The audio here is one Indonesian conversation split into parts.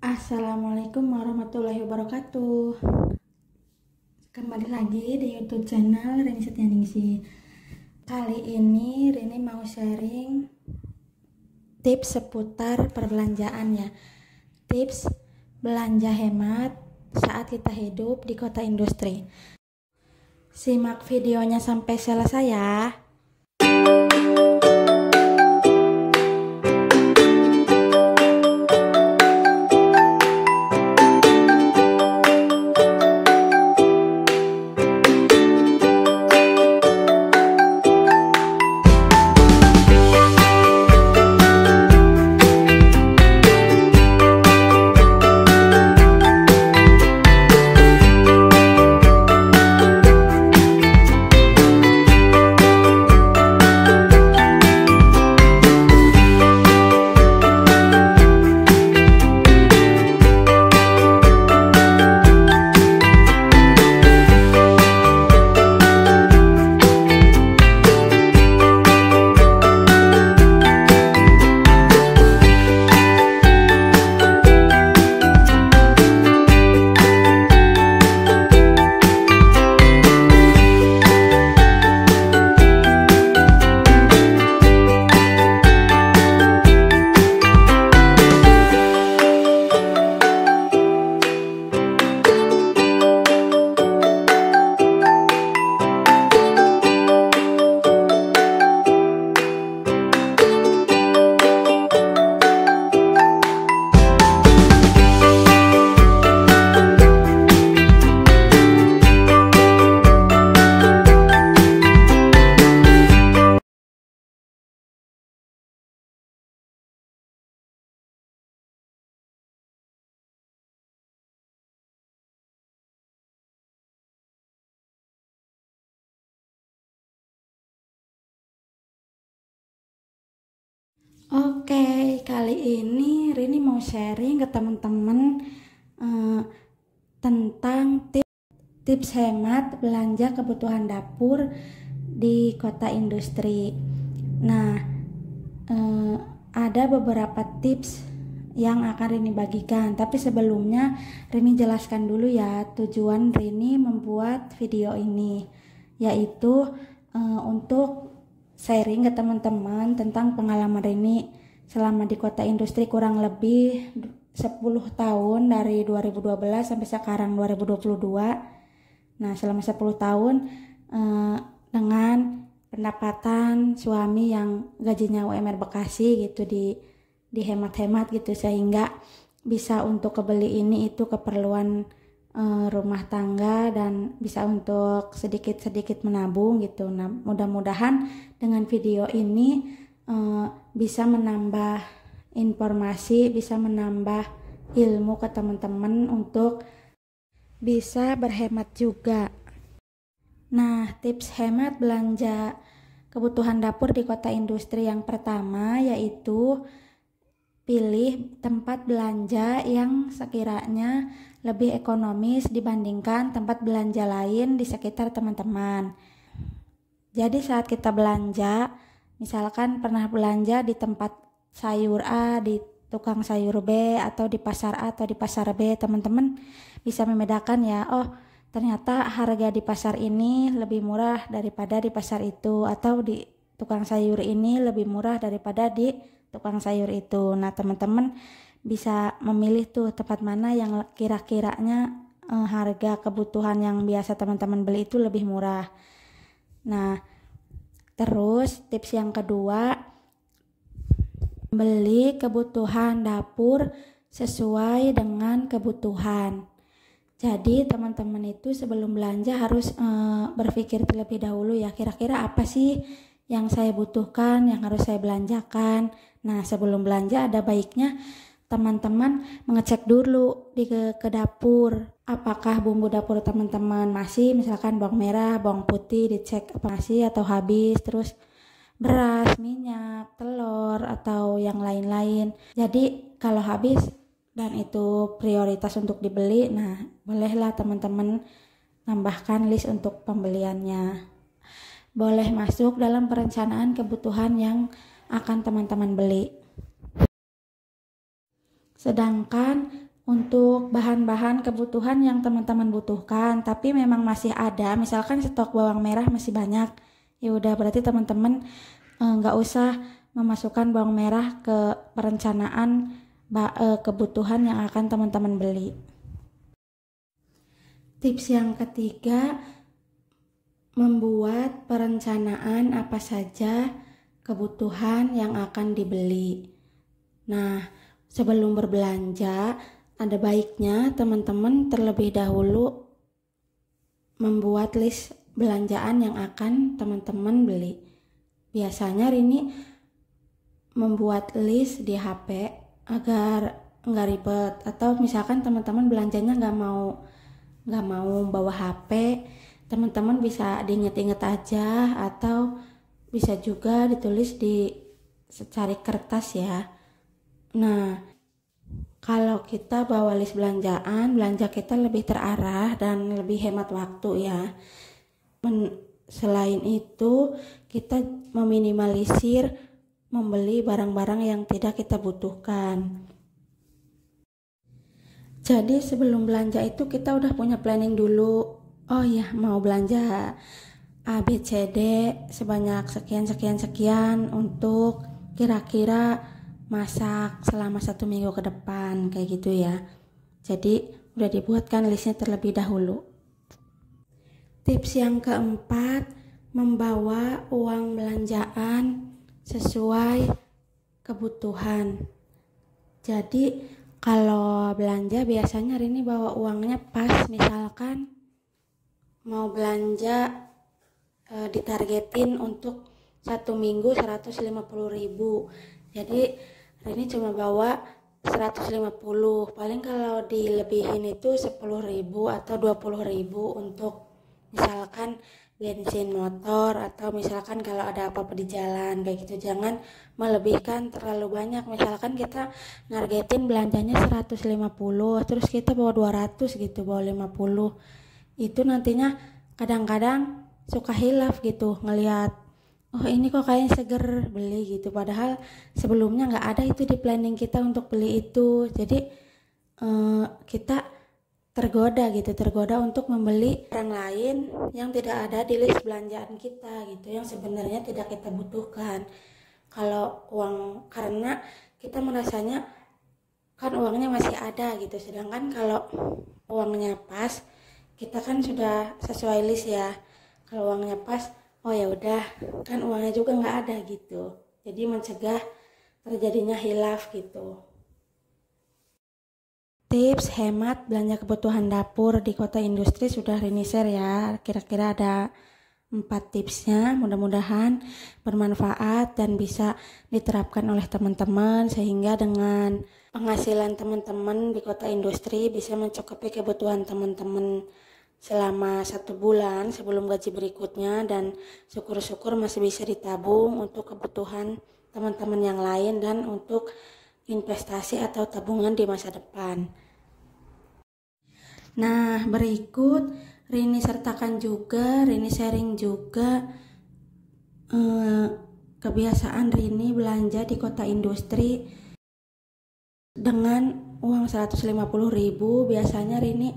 Assalamualaikum warahmatullahi wabarakatuh. Kembali lagi di YouTube channel Rini Setianingsih. Kali ini Rini mau sharing tips seputar perbelanjaan ya. Tips belanja hemat saat kita hidup di kota industri. Simak videonya sampai selesai ya. Oke, kali ini Rini mau sharing ke teman-teman tentang tips hemat belanja kebutuhan dapur di kota industri. Nah, ada beberapa tips yang akan Rini bagikan, tapi sebelumnya Rini jelaskan dulu ya tujuan Rini membuat video ini, yaitu untuk sharing ke teman-teman tentang pengalaman Rini selama di kota industri kurang lebih 10 tahun dari 2012 sampai sekarang 2022. Nah, selama 10 tahun dengan pendapatan suami yang gajinya UMR Bekasi gitu dihemat-hemat gitu, sehingga bisa untuk kebeli ini itu keperluan rumah tangga dan bisa untuk sedikit-sedikit menabung gitu. Nah, mudah-mudahan dengan video ini bisa menambah informasi, bisa menambah ilmu ke teman-teman untuk bisa berhemat juga. Nah, tips hemat belanja kebutuhan dapur di kota industri yang pertama yaitu pilih tempat belanja yang sekiranya lebih ekonomis dibandingkan tempat belanja lain di sekitar teman-teman. Jadi saat kita belanja, misalkan pernah belanja di tempat sayur A, di tukang sayur B, atau di pasar A atau di pasar B, teman-teman bisa membedakan ya, oh ternyata harga di pasar ini lebih murah daripada di pasar itu, atau di tukang sayur ini lebih murah daripada di tukang sayur itu. Nah, teman-teman bisa memilih tuh tempat mana yang kira-kiranya harga kebutuhan yang biasa teman-teman beli itu lebih murah. Nah, terus tips yang kedua, beli kebutuhan dapur sesuai dengan kebutuhan. Jadi teman-teman itu sebelum belanja harus berpikir terlebih dahulu ya, kira-kira apa sih yang saya butuhkan, yang harus saya belanjakan. Nah, sebelum belanja ada baiknya teman-teman mengecek dulu ke dapur, apakah bumbu dapur teman-teman masih, misalkan bawang merah, bawang putih dicek apa masih atau habis, terus beras, minyak, telur atau yang lain-lain. Jadi kalau habis dan itu prioritas untuk dibeli, nah bolehlah teman-teman tambahkan list untuk pembeliannya. Boleh masuk dalam perencanaan kebutuhan yang akan teman-teman beli. Sedangkan untuk bahan-bahan kebutuhan yang teman-teman butuhkan, tapi memang masih ada, misalkan stok bawang merah masih banyak, ya udah berarti teman-teman nggak usah memasukkan bawang merah ke perencanaan kebutuhan yang akan teman-teman beli. Tips yang ketiga, membuat perencanaan apa saja kebutuhan yang akan dibeli. Nah, sebelum berbelanja, ada baiknya teman-teman terlebih dahulu membuat list belanjaan yang akan teman-teman beli. Biasanya Rini membuat list di HP agar nggak ribet, atau misalkan teman-teman belanjanya nggak mau bawa HP, teman-teman bisa diinget-inget aja, atau bisa juga ditulis di secari kertas ya. Nah, kalau kita bawa list belanja kita lebih terarah dan lebih hemat waktu ya. Selain itu, kita meminimalisir membeli barang-barang yang tidak kita butuhkan. Jadi sebelum belanja itu kita udah punya planning dulu. Oh ya, mau belanja A, B, C, D sebanyak sekian untuk kira-kira masak selama 1 minggu ke depan, kayak gitu ya. Jadi udah dibuatkan listnya terlebih dahulu. Tips yang keempat, membawa uang belanjaan sesuai kebutuhan. Jadi kalau belanja biasanya Rini bawa uangnya pas, misalkan mau belanja ditargetin untuk 1 minggu 150.000. Jadi Rini cuma bawa 150, paling kalau dilebihin itu 10.000 atau 20.000 untuk misalkan bensin motor, atau misalkan kalau ada apa-apa di jalan kayak gitu. Jangan melebihkan terlalu banyak, misalkan kita nargetin belanjanya 150 terus kita bawa 200 gitu, bawa 50, itu nantinya kadang-kadang suka hilaf gitu, ngelihat oh ini kok kayaknya seger beli gitu, padahal sebelumnya nggak ada itu di planning kita untuk beli itu. Jadi kita tergoda untuk membeli barang lain yang tidak ada di list belanjaan kita gitu, yang sebenarnya tidak kita butuhkan. Kalau uang, karena kita merasanya kan uangnya masih ada gitu, sedangkan kalau uangnya pas, kita kan sudah sesuai list ya. Kalau uangnya pas, oh ya udah, kan uangnya juga nggak ada gitu. Jadi mencegah terjadinya hilaf gitu. Tips hemat belanja kebutuhan dapur di kota industri sudah Rini share ya. Kira-kira ada 4 tipsnya, mudah-mudahan bermanfaat dan bisa diterapkan oleh teman-teman, sehingga dengan penghasilan teman-teman di kota industri bisa mencukupi kebutuhan teman-teman selama 1 bulan sebelum gaji berikutnya, dan syukur-syukur masih bisa ditabung untuk kebutuhan teman-teman yang lain dan untuk investasi atau tabungan di masa depan. Nah, berikut Rini sharing juga kebiasaan Rini belanja di kota industri dengan uang 150.000. Biasanya Rini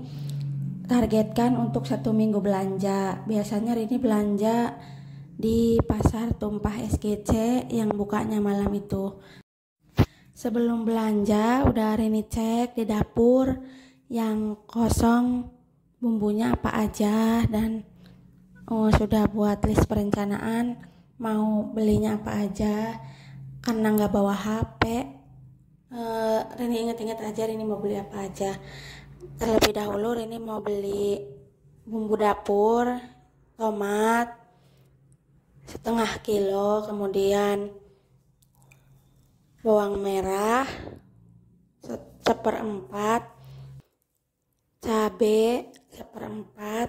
targetkan untuk 1 minggu belanja. Biasanya Rini belanja di pasar tumpah SGC yang bukanya malam itu. Sebelum belanja udah Rini cek di dapur yang kosong bumbunya apa aja, dan sudah buat list perencanaan mau belinya apa aja. Karena nggak bawa HP, Rini inget-inget aja Rini mau beli apa aja. Terlebih dahulu Rini mau beli bumbu dapur, tomat setengah kilo, kemudian bawang merah 1/4, cabai 1/4,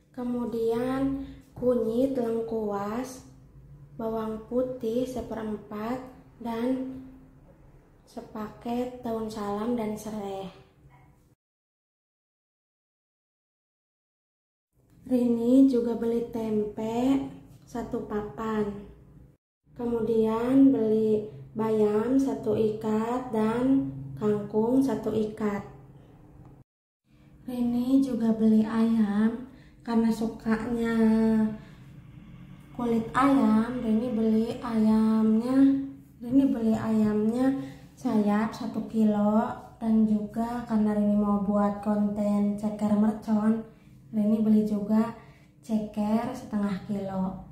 kemudian kunyit lengkuas, bawang putih 1/4, dan sepaket daun salam dan serai. Rini juga beli tempe 1 papan, kemudian beli bayam 1 ikat, dan kangkung 1 ikat. Rini juga beli ayam karena sukanya kulit ayam. Rini beli ayamnya sayap 1 kilo, dan juga karena Rini mau buat konten ceker mercon, Rini beli juga ceker setengah kilo.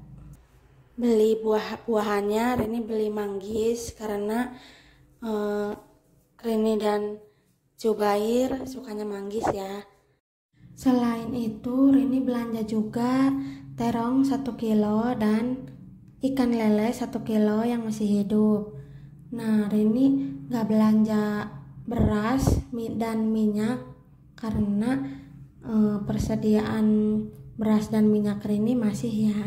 Beli buah-buahannya Rini beli manggis karena Rini dan Jubair sukanya manggis ya. Selain itu Rini belanja juga terong 1 kilo dan ikan lele 1 kilo yang masih hidup. Nah, Rini gak belanja beras dan minyak karena persediaan beras dan minyak Rini masih ya.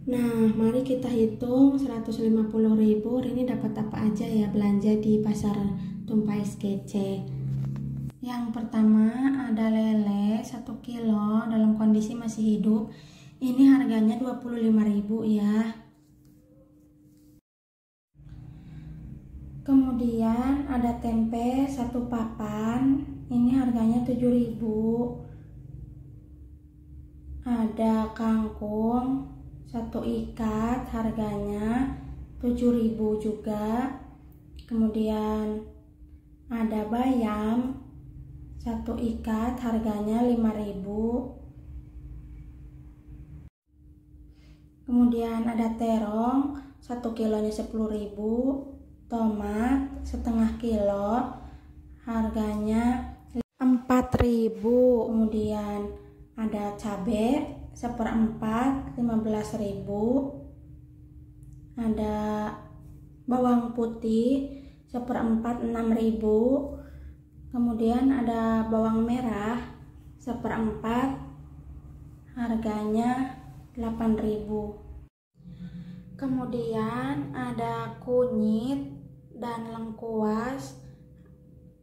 Nah, mari kita hitung 150.000 Rini dapat apa aja ya belanja di pasar Tumpah SGC. Yang pertama ada lele 1 kilo dalam kondisi masih hidup. Ini harganya 25.000 ya. Kemudian ada tempe 1 papan. Ini harganya 7.000. Ada kangkung 1 ikat, harganya 7.000 juga. Kemudian ada bayam 1 ikat, harganya 5.000. Kemudian ada terong 1 kilonya 10.000, tomat setengah kilo, harganya 4.000. Kemudian ada cabai 1/4 15.000, ada bawang putih 1/4 6.000, kemudian ada bawang merah 1/4, harganya 8.000. Kemudian ada kunyit dan lengkuas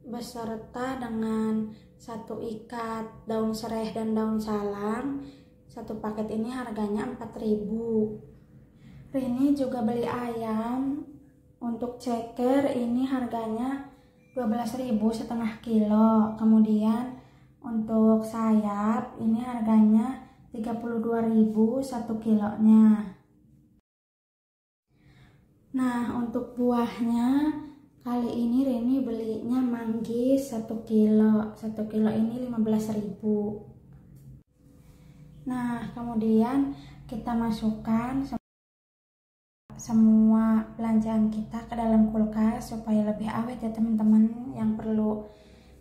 beserta dengan 1 ikat daun serai dan daun salam. 1 paket ini harganya 4.000. Rini juga beli ayam untuk ceker, ini harganya 12.000 setengah kilo. Kemudian untuk sayap ini harganya 32.000 1 kilonya. Nah, untuk buahnya kali ini Rini belinya manggis 1 kilo. 1 kilo ini 15.000. Nah, kemudian kita masukkan semua belanjaan kita ke dalam kulkas supaya lebih awet ya teman-teman. Yang perlu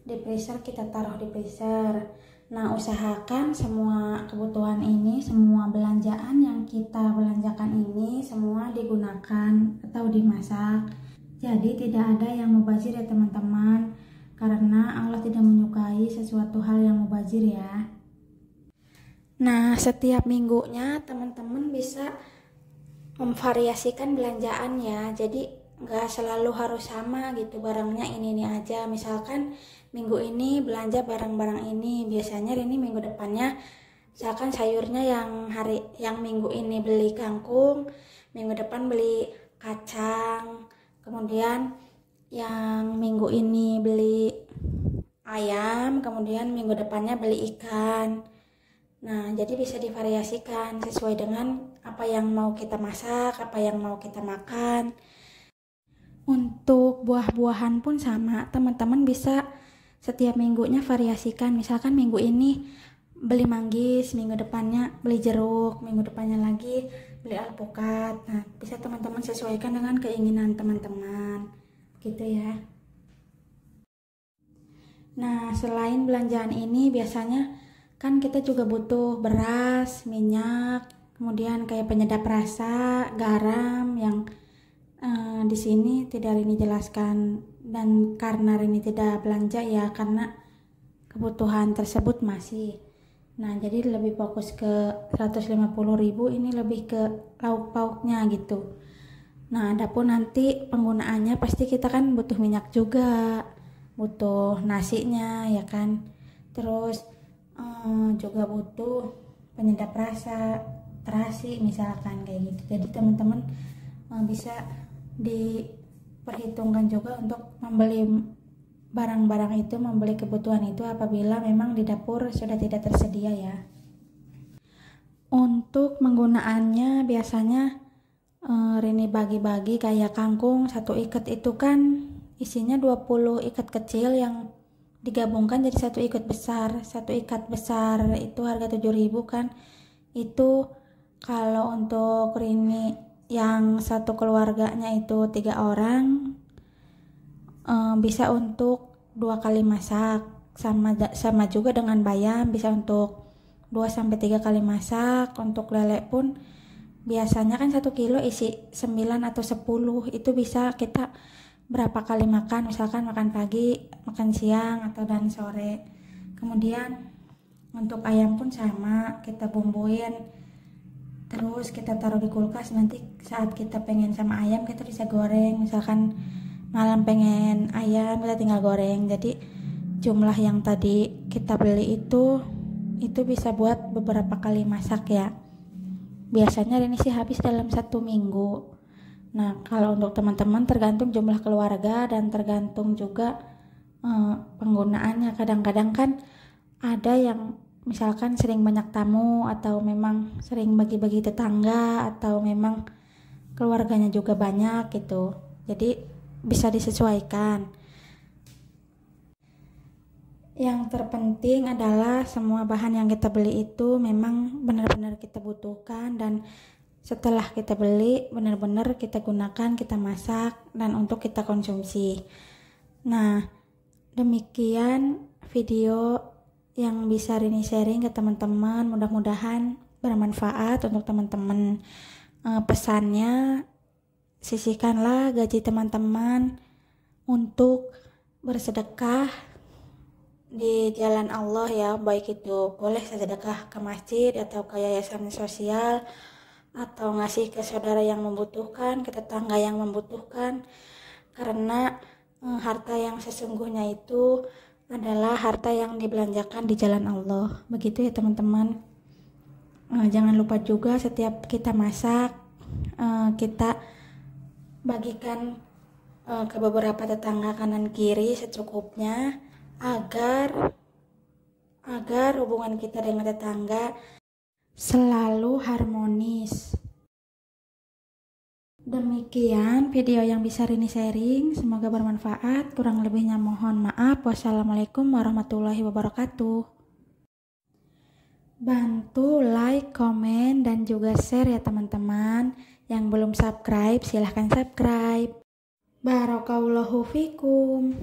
di freezer kita taruh di freezer. Nah, usahakan semua kebutuhan ini, semua belanjaan yang kita belanjakan ini semua digunakan atau dimasak. Jadi tidak ada yang mubazir ya teman-teman, karena Allah tidak menyukai sesuatu hal yang mubazir ya. Nah, setiap minggunya teman-teman bisa memvariasikan belanjaan ya. Jadi nggak selalu harus sama gitu barangnya ini aja. Misalkan minggu ini belanja barang-barang ini, biasanya ini minggu depannya misalkan sayurnya yang minggu ini beli kangkung, minggu depan beli kacang. Kemudian yang minggu ini beli ayam, kemudian minggu depannya beli ikan. Nah, jadi bisa divariasikan sesuai dengan apa yang mau kita masak, apa yang mau kita makan. Untuk buah-buahan pun sama, teman-teman bisa setiap minggunya variasikan. Misalkan minggu ini beli manggis, minggu depannya beli jeruk, minggu depannya lagi beli alpukat. Nah, bisa teman-teman sesuaikan dengan keinginan teman-teman, gitu ya. Nah, selain belanjaan ini biasanya kan kita juga butuh beras, minyak, kemudian kayak penyedap rasa, garam yang di sini tidak Rini jelaskan, dan karena Rini tidak belanja ya karena kebutuhan tersebut masih. Nah, jadi lebih fokus ke 150.000 ini lebih ke lauk pauknya gitu. Nah, adapun nanti penggunaannya pasti kita kan butuh minyak juga, butuh nasinya ya kan. Terus juga butuh penyedap rasa, terasi misalkan kayak gitu. Jadi teman-teman bisa diperhitungkan juga untuk membeli barang-barang itu, membeli kebutuhan itu apabila memang di dapur sudah tidak tersedia ya. Untuk penggunaannya biasanya Rini bagi-bagi kayak kangkung satu ikat itu kan isinya 20 ikat kecil yang digabungkan jadi satu ikat besar. Satu ikat besar itu harga 7.000 kan. Itu kalau untuk Rini yang satu keluarganya itu 3 orang bisa untuk 2 kali masak. Sama juga dengan bayam, bisa untuk 2-3 kali masak. Untuk lele pun biasanya kan 1 kilo isi 9 atau 10, itu bisa kita berapa kali makan, misalkan makan pagi, makan siang, atau dan sore. Kemudian untuk ayam pun sama, kita bumbuin terus kita taruh di kulkas, nanti saat kita pengen sama ayam kita bisa goreng. Misalkan malam pengen ayam kita tinggal goreng. Jadi jumlah yang tadi kita beli itu bisa buat beberapa kali masak ya. Biasanya ini sih habis dalam 1 minggu. Nah, kalau untuk teman-teman tergantung jumlah keluarga dan tergantung juga penggunaannya. Kadang-kadang kan ada yang misalkan sering banyak tamu, atau memang sering bagi-bagi tetangga, atau memang keluarganya juga banyak gitu. Jadi bisa disesuaikan. Yang terpenting adalah semua bahan yang kita beli itu memang benar-benar kita butuhkan, dan setelah kita beli benar-benar kita gunakan, kita masak, dan untuk kita konsumsi. Nah, demikian video yang bisa Rini sharing ke teman-teman. Mudah-mudahan bermanfaat untuk teman-teman. Pesannya, sisihkanlah gaji teman-teman untuk bersedekah di jalan Allah ya, baik itu boleh sedekah ke masjid atau ke yayasan sosial, atau ngasih ke saudara yang membutuhkan, ke tetangga yang membutuhkan, karena harta yang sesungguhnya itu adalah harta yang dibelanjakan di jalan Allah. Begitu ya teman-teman. Jangan lupa juga setiap kita masak, kita bagikan ke beberapa tetangga kanan kiri secukupnya, agar hubungan kita dengan tetangga selalu harmonis. Demikian video yang bisa Rini sharing, semoga bermanfaat. Kurang lebihnya mohon maaf. Wassalamualaikum warahmatullahi wabarakatuh. Bantu like, komen, dan juga share ya teman-teman. Yang belum subscribe silahkan subscribe. Barakallahu fikum.